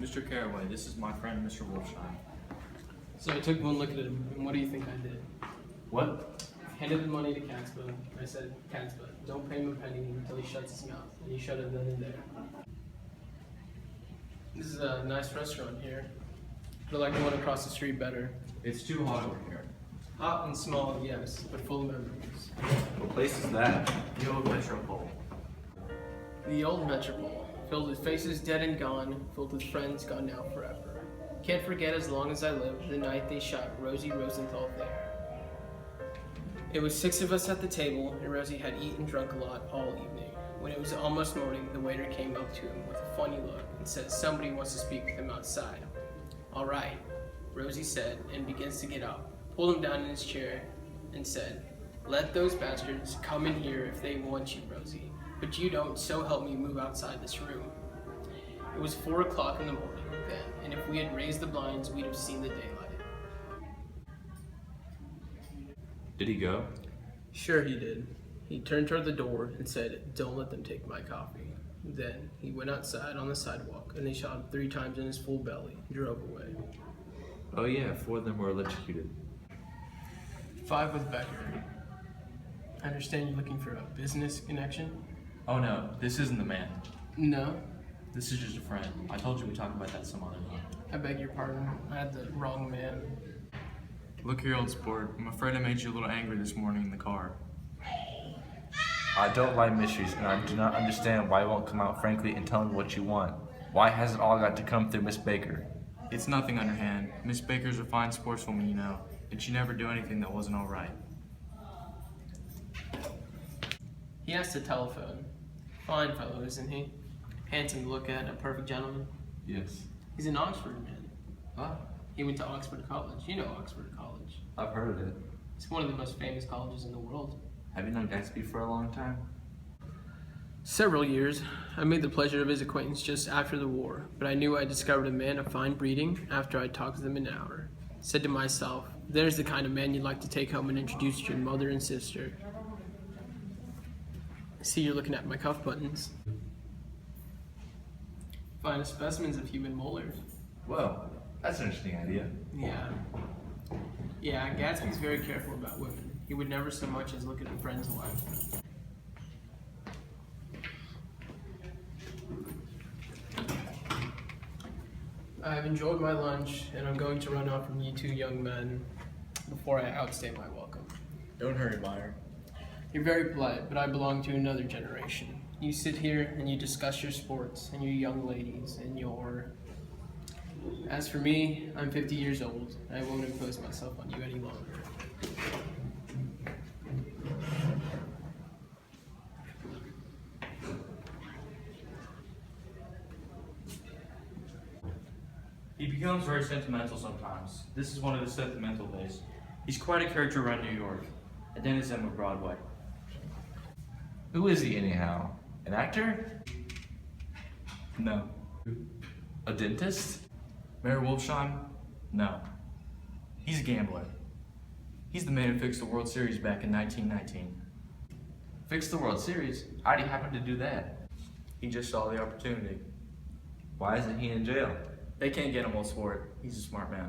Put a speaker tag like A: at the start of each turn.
A: Mr. Caraway, this is my friend, Mr. Wolfsheim.
B: So I took one look at him, and what do you think I did?
A: What?
B: Handed the money to Gatsby. I said, Gatsby, don't pay him a penny until he shuts his mouth. And he shut it then and there. This is a nice restaurant here. But I like the one across the street better.
A: It's too hot over here.
B: Hot and small, yes, but full of memories.
A: What place is that? The old Metropole.
B: The old Metropole, filled with faces dead and gone, filled with friends gone now forever. Can't forget as long as I live the night they shot Rosie Rosenthal there. It was 6 of us at the table, and Rosie had eaten and drunk a lot all evening. When it was almost morning, the waiter came up to him with a funny look and said somebody wants to speak with him outside. All right, Rosie said, and begins to get up, pulled him down in his chair, and said, let those bastards come in here if they want you, Rosie, but you don't, so help me, move outside this room. It was 4 o'clock in the morning then, and if we had raised the blinds, we'd have seen the daylight.
A: Did he go?
B: Sure he did. He turned toward the door and said, don't let them take my coffee. Then he went outside on the sidewalk and they shot him 3 times in his full belly and drove away.
A: Oh yeah, 4 of them were electrocuted.
B: 5 with Becker. I understand you're looking for a business connection?
A: Oh no, this isn't the man.
B: No.
A: This is just a friend. I told you we'd talk about that some other time.
B: I beg your pardon. I had the wrong man.
C: Look here, old sport. I'm afraid I made you a little angry this morning in the car.
D: I don't like mysteries, and I do not understand why you won't come out frankly and tell me what you want. Why has it all got to come through Miss Baker?
C: It's nothing underhand. Miss Baker's a fine sportswoman, you know, and she never do anything that wasn't all right.
B: He has to telephone. Fine fellow, isn't he? Handsome to look at, a perfect gentleman.
A: Yes.
B: He's an Oxford man.
A: Ah,
B: He went to Oxford College. You know Oxford College.
A: I've heard of it.
B: It's one of the most famous colleges in the world.
A: Have you known Gatsby for a long time?
B: Several years. I made the pleasure of his acquaintance just after the war, but I knew I discovered a man of fine breeding after I talked with him an hour. Said to myself, there's the kind of man you'd like to take home and introduce to your mother and sister. I see you're looking at my cuff buttons. Finest specimens of human molars.
D: Well, that's an interesting idea.
B: Yeah, Gatsby's very careful about women. He would never so much as look at a friend's wife. I've enjoyed my lunch, and I'm going to run off from you 2 young men before I outstay my welcome.
C: Don't hurry, Meyer.
B: You're very polite, but I belong to another generation. You sit here and you discuss your sports and your young ladies and your... As for me, I'm 50 years old, and I won't impose myself on you any longer.
A: He becomes very sentimental sometimes. This is one of his sentimental days. He's quite a character around New York. A denizen of Broadway.
D: Who is he anyhow? An actor?
A: No.
D: A dentist?
C: Mayor Wolfsheim? No. He's a gambler. He's the man who fixed the World Series back in 1919.
D: Fixed the World Series? How did he happen to do that?
C: He just saw the opportunity.
D: Why isn't he in jail?
C: They can't get him, old sport. He's a smart man.